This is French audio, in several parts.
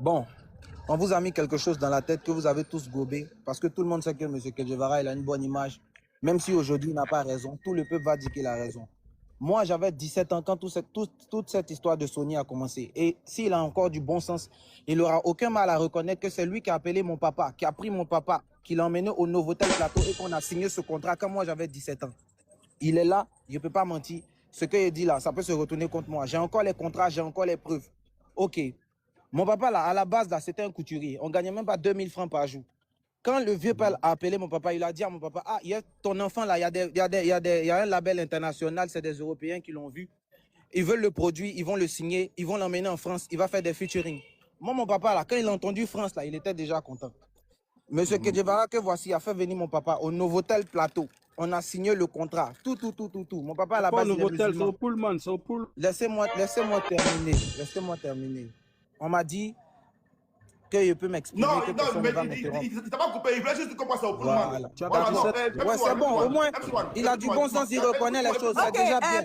Bon, on vous a mis quelque chose dans la tête que vous avez tous gobé, parce que tout le monde sait que M. Kedjevara, il a une bonne image. Même si aujourd'hui il n'a pas raison, tout le peuple va dire qu'il a raison. Moi, j'avais 17 ans quand toute cette histoire de Sony a commencé. Et s'il a encore du bon sens, il n'aura aucun mal à reconnaître que c'est lui qui a appelé mon papa, qui a pris mon papa, qui l'a emmené au Novotel Plateau et qu'on a signé ce contrat quand moi j'avais 17 ans. Il est là, je ne peux pas mentir. Ce qu'il dit là, ça peut se retourner contre moi. J'ai encore les contrats, j'ai encore les preuves. Ok. Mon papa, là, à la base, là, c'était un couturier. On ne gagnait même pas 2000 francs par jour. Quand le vieux père a appelé mon papa, il a dit à mon papa, ah, il y a ton enfant là, il y a un label international, c'est des Européens qui l'ont vu. Ils veulent le produit, ils vont le signer, ils vont l'emmener en France, il va faire des featuring. Moi, mon papa, là, quand il a entendu France, là, il était déjà content. Monsieur Kedjevara, que voici, a fait venir mon papa au Novotel Plateau. On a signé le contrat. Tout. Mon papa, à la base, il est musulman. C'est au Pullman, c'est au Pullman. Laissez-moi terminer. Laissez-moi terminer. On m'a dit que je peux m'exprimer. Non, mais il t'a pas coupé, il voulait juste comprendre ça au Pullman. Ouais, c'est bon, au moins, il a du bon sens, il reconnaît les choses, c'est déjà bien.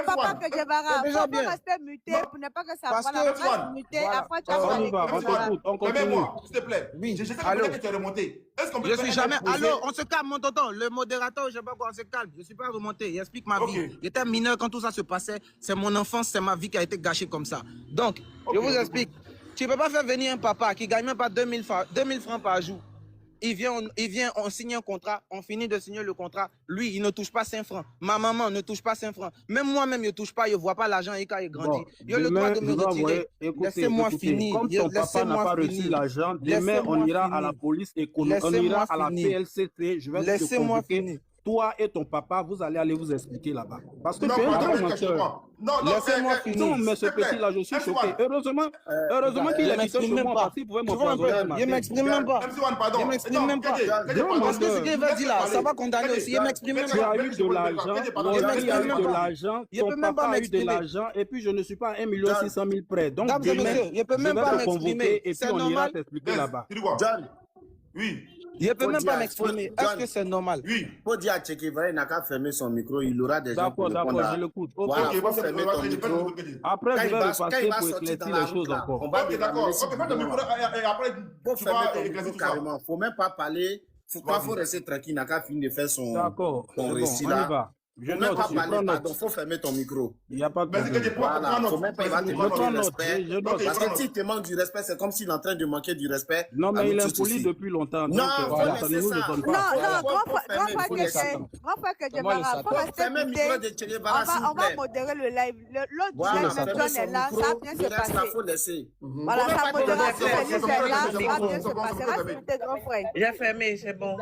Papa Kedjevara, déjà bien. Rester muté pour ne pas que ça Parce reste muté. Après, tu on y va, on t'écoute, on continue. Permets-moi, s'il te plaît. Oui, Je sais allô. que tu es remonté. Je suis jamais. Allô, on se calme, mon tonton. Le modérateur, je sais pas quoi, on se calme. Je suis pas remonté. Il explique ma vie. J'étais mineur quand tout ça se passait. C'est mon enfance, c'est ma vie qui a été gâchée comme ça. Donc, je vous explique. Tu ne peux pas faire venir un papa qui gagne même pas 2000 francs par jour. Il vient, on signe un contrat, on finit de signer le contrat. Lui, il ne touche pas 5 francs. Ma maman ne touche pas 5 francs. Même moi-même, je ne touche pas, je ne vois pas l'argent et quand il grandit. Il a le droit de me retirer. Laissez-moi finir. Comme ton papa n'a pas reçu l'argent, demain, on ira à la police économique, on ira à la PLCT. Je vais te convoquer. Toi et ton papa, vous allez aller vous expliquer là-bas. Parce que tu es un grand menteur. Laissez-moi finir. Non, mais ce petit-là, je suis choqué. Heureusement qu'il est quitté chez moi parce qu'il pouvait m'empoisonner. Je m'exprime même pas. Je m'exprime même pas. Parce que ce qu'il va dire là, ça va condamner aussi. Je m'exprime même pas. Tu as eu de l'argent, il a eu de l'argent, ton papa a eu de l'argent, et puis je ne suis pas à 1 600 000 près. Donc, demain, je peux même pas m'exprimer. Et puis on ira t'expliquer là-bas. John, oui. Je ne peux même pas m'exprimer. Est-ce que c'est normal? Oui. Faut dire à Tchekivara, il n'a qu'à fermer son micro, il aura des gens pour répondre. D'accord, je l'écoute. Voilà, faut fermer ton micro. Après, je vais repasser pour éclaircir les choses encore. Ok, d'accord. Ok, fais ton micro et après, faut tu fermer vas ton éclaircir micro tout ça. carrément. Faut même pas parler. Faut rester tranquille, il n'a qu'à finir de faire son récit on y là. va. Je Faut même pas note, parler, pardon, faut fermer ton micro. Il n'y a pas de problème. Voilà, faut même pas te manquer du respect. Je note. Parce que s'il te manque du respect, c'est comme s'il est en train de manquer du respect. Non, mais il est impoli depuis longtemps. Non, faut laisser ça. Grand frère Kedjevara, faut rester muté. On va modérer le live. L'autre live est là, ça va bien se passer. Faut laisser. Voilà, sa modération est là, ça va bien se passer. Reste muté, grand frère. J'ai fermé, c'est bon.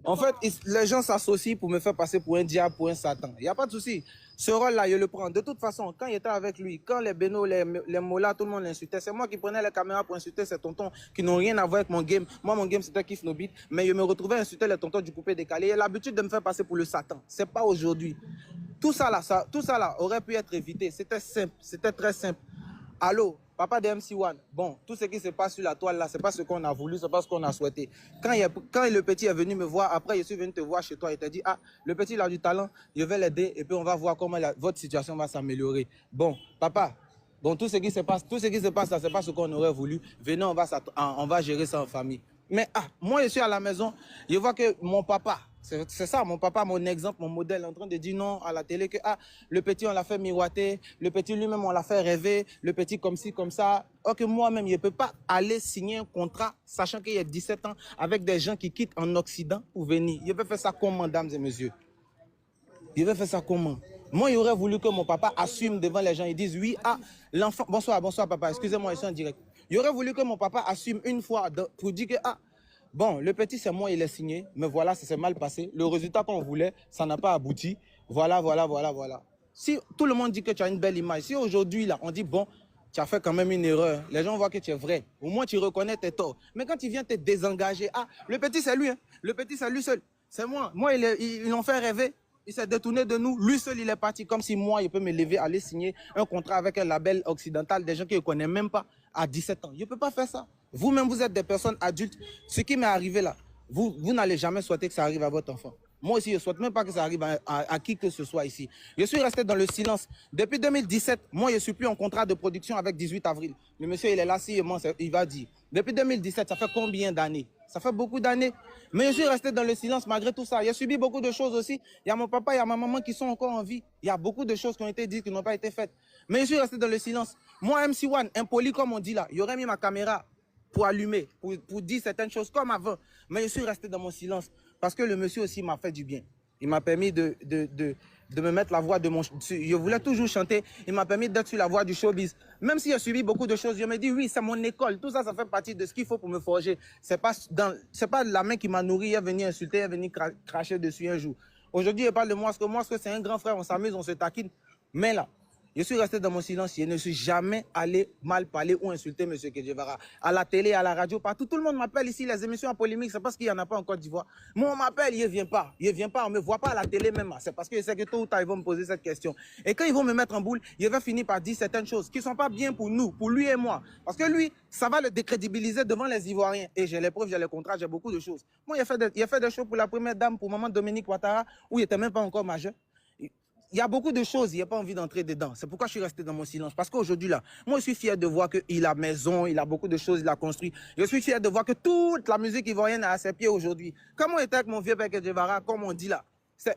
En fait, les gens s'associent pour me faire passer pour un diable, pour un Satan. Il n'y a pas de souci. Ce rôle-là, je le prends. De toute façon, quand il était avec lui, quand les Beno, les Mola, tout le monde l'insultait, c'est moi qui prenais les caméras pour insulter ces tontons qui n'ont rien à voir avec mon game. Moi, mon game, c'était Kiff No Beat. Mais je me retrouvais à insulter les tontons du coupé décalé. Il a l'habitude de me faire passer pour le Satan. C'est pas aujourd'hui. Tout ça là aurait pu être évité. C'était simple. C'était très simple. Allô? Papa de MC1, bon, tout ce qui se passe sur la toile là, c'est pas ce qu'on a voulu, c'est pas ce qu'on a souhaité. Quand le petit est venu me voir, après je suis venu te voir chez toi, il t'a dit, ah, le petit il a du talent, je vais l'aider et puis on va voir comment votre situation va s'améliorer. Bon, papa, bon, tout ce qui se passe là, c'est pas ce qu'on aurait voulu. Venez, on va gérer ça en famille. Mais moi je suis à la maison, je vois que mon papa, c'est ça, mon papa, mon exemple, mon modèle, en train de dire non à la télé que le petit, on l'a fait miroiter, le petit lui-même, on l'a fait rêver, le petit comme ci, comme ça. Or que moi-même, je ne peux pas aller signer un contrat, sachant qu'il y a 17 ans, avec des gens qui quittent en Occident pour venir. Je vais faire ça comment, mesdames et messieurs? Je vais faire ça comment? Moi, j'aurais voulu que mon papa assume devant les gens. Ils disent oui, l'enfant, bonsoir papa, excusez-moi, je suis en direct. J'aurais voulu que mon papa assume une fois pour dire que bon, le petit, c'est moi, il est signé, mais voilà, ça s'est mal passé. Le résultat qu'on voulait, ça n'a pas abouti. Voilà. Si tout le monde dit que tu as une belle image, si aujourd'hui, là, on dit, bon, tu as fait quand même une erreur, les gens voient que tu es vrai. Au moins, tu reconnais tes torts. Mais quand tu viens te désengager, le petit, c'est lui, hein. Le petit, c'est lui seul. C'est moi. Moi, ils l'ont fait rêver. Il s'est détourné de nous. Lui seul, il est parti. Comme si moi, il peut me lever, aller signer un contrat avec un label occidental, des gens qui ne connaissent même pas à 17 ans. Je ne peux pas faire ça. Vous-même, vous êtes des personnes adultes. Ce qui m'est arrivé là, vous n'allez jamais souhaiter que ça arrive à votre enfant. Moi aussi, je ne souhaite même pas que ça arrive à qui que ce soit ici. Je suis resté dans le silence. Depuis 2017, moi, je ne suis plus en contrat de production avec 18 avril. Le monsieur, il est là, il va dire. Depuis 2017, ça fait combien d'années? Ça fait beaucoup d'années. Mais je suis resté dans le silence malgré tout ça. J'ai subi beaucoup de choses aussi. Il y a mon papa, il y a ma maman qui sont encore en vie. Il y a beaucoup de choses qui ont été dites, qui n'ont pas été faites. Mais je suis resté dans le silence. Moi, MC1, impoli comme on dit là, il aurait mis ma caméra pour allumer, pour dire certaines choses comme avant. Mais je suis resté dans mon silence parce que le monsieur aussi m'a fait du bien. Il m'a permis de me mettre la voix de mon... Je voulais toujours chanter. Il m'a permis d'être sur la voie du showbiz. Même si j'ai subi beaucoup de choses, je me dis, oui, c'est mon école. Tout ça, ça fait partie de ce qu'il faut pour me forger. C'est pas la main qui m'a nourri, elle est venue insulter, elle est venue cracher dessus un jour. Aujourd'hui, je parle de Moisco. Moisco, c'est un grand frère, on s'amuse, on se taquine. Mais là, je suis resté dans mon silence. Je ne suis jamais allé mal parler ou insulter M. Kedjevara. À la télé, à la radio, partout. Tout le monde m'appelle ici, les émissions en polémique. C'est parce qu'il n'y en a pas en Côte d'Ivoire. Moi, on m'appelle, il ne vient pas. Il ne vient pas, on ne me voit pas à la télé même. C'est parce que je sais que tôt ou tard, ils vont me poser cette question. Et quand ils vont me mettre en boule, il va finir par dire certaines choses qui ne sont pas bien pour nous, pour lui et moi. Parce que lui, ça va le décrédibiliser devant les Ivoiriens. Et j'ai les preuves, j'ai les contrats, j'ai beaucoup de choses. Moi, il a fait des choses pour la première dame, pour maman Dominique Ouattara, où il n'était même pas encore majeur. Il y a beaucoup de choses, il n'y a pas envie d'entrer dedans. C'est pourquoi je suis resté dans mon silence. Parce qu'aujourd'hui, là, moi, je suis fier de voir qu'il a maison, il a beaucoup de choses, il a construit. Je suis fier de voir que toute la musique ivoirienne est à ses pieds aujourd'hui. Comme on était avec mon vieux père Kedjevara, comme on dit là,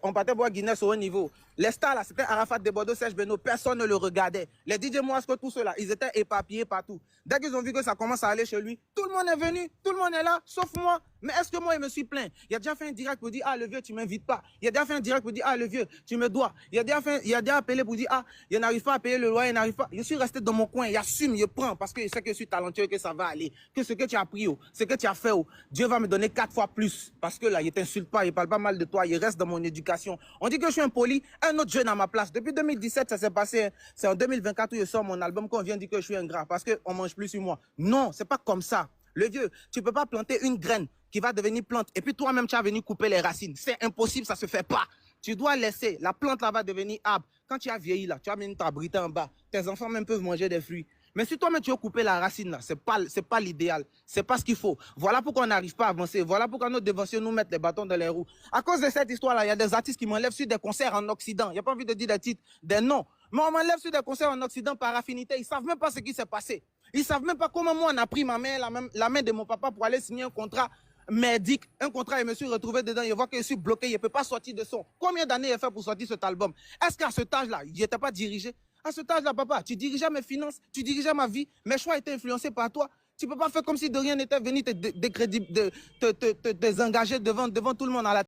on partait voir Guinness au haut niveau. Les stars, là, c'était Arafat de Bordeaux, Serge Beno, personne ne le regardait. Les DJ Moisco, tout cela, ils étaient éparpillés partout. Dès qu'ils ont vu que ça commence à aller chez lui, tout le monde est venu, tout le monde est là, sauf moi. Mais est-ce que moi, il me suis plaint? Il a déjà fait un direct pour dire, ah, le vieux, tu ne m'invites pas. Il a déjà fait un direct pour dire, ah, le vieux, tu me dois. Il a déjà appelé pour dire, ah, il n'arrive pas à payer le loyer, il n'arrive pas. Je suis resté dans mon coin, j'assume, je prends, parce que je sais que je suis talentueux, que ça va aller. Que ce que tu as pris, ce que tu as fait, Dieu va me donner 4 fois plus. Parce que là, il ne t'insulte pas, il ne parle pas mal de toi, il reste dans mon éducation. On dit que je suis impoli, un autre jeune à ma place. Depuis 2017, ça s'est passé. C'est en 2024 où je sors mon album qu'on vient dire que je suis ingrat parce qu'on ne mange plus sur moi. Non, c'est pas comme ça. Le vieux, tu ne peux pas planter une graine qui va devenir plante et puis toi-même, tu as venu couper les racines. C'est impossible, ça ne se fait pas. Tu dois laisser. La plante là va devenir arbre. Quand tu as vieilli là, tu as mis ta brité en bas. Tes enfants même peuvent manger des fruits. Mais si toi-même tu veux couper la racine là, c'est pas l'idéal, c'est pas ce qu'il faut. Voilà pourquoi on n'arrive pas à avancer. Voilà pourquoi nos dévanciers nous mettent les bâtons dans les roues. À cause de cette histoire là, il y a des artistes qui m'enlèvent sur des concerts en Occident. Il n'y a pas envie de dire des titres, des noms. Mais on m'enlève sur des concerts en Occident par affinité. Ils savent même pas ce qui s'est passé. Ils savent même pas comment moi on a pris ma main, la main de mon papa pour aller signer un contrat merdique, un contrat et je me suis retrouvé dedans. Je vois que je suis bloqué, je ne peux pas sortir de son. Combien d'années j'ai fait pour sortir cet album? Est-ce qu'à cet âge là, il n'était pas dirigé? À cet âge-là, papa, tu dirigeais mes finances, tu dirigeais ma vie, mes choix étaient influencés par toi. Tu ne peux pas faire comme si de rien n'était venu te désengager devant tout le monde à la